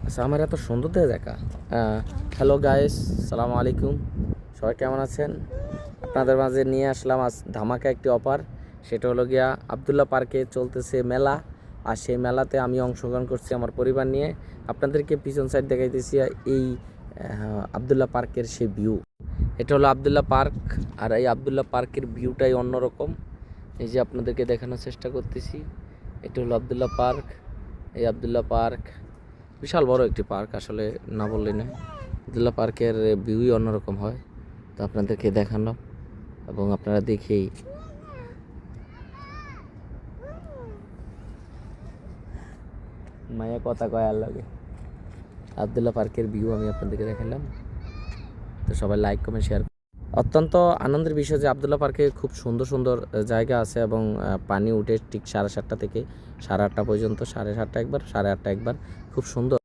আচ্ছা, আমার এত সুন্দর জায়গা। হ্যালো গাইস, সালামু আলাইকুম। সবাই কেমন আছেন? আপনাদের মাঝে নিয়ে আসলাম আজ ধামাকা একটি অফার। সেটা হলো গিয়া আবদুল্লাহ পার্কে চলতেছে মেলা। আর সেই মেলাতে আমি অংশগ্রহণ করছি আমার পরিবার নিয়ে। আপনাদেরকে পিছন সাইড দেখাইতেছি এই আবদুল্লাহ পার্কের সেই ভিউ। এটা হলো আবদুল্লাহ পার্ক। আর এই আবদুল্লাহ পার্কের ভিউটাই অন্যরকম। এই যে আপনাদেরকে দেখানোর চেষ্টা করতেছি, এটা হলো আবদুল্লাহ পার্ক। এই আবদুল্লাহ পার্ক বিশাল বড় একটি পার্ক, আসলে না বললেই নয়। আবদুল্লাহ পার্কের ভিউই অন্যরকম হয়, তো আপনাদেরকে দেখানো এবং আপনারা দেখেই মায়া কথা কয় আর লাগে। আবদুল্লাহ পার্কের ভিউ আমি আপনাদেরকে দেখালাম, তো সবাই লাইক কমেন্ট শেয়ার। অত্যন্ত আনন্দের বিষয় যে আবদুল্লাহ পার্কে খুব সুন্দর সুন্দর জায়গা আছে এবং পানি উঠে ঠিক 7:30 থেকে 8:30 পর্যন্ত, 7:30 একবার, 8:30 একবার, খুব সুন্দর।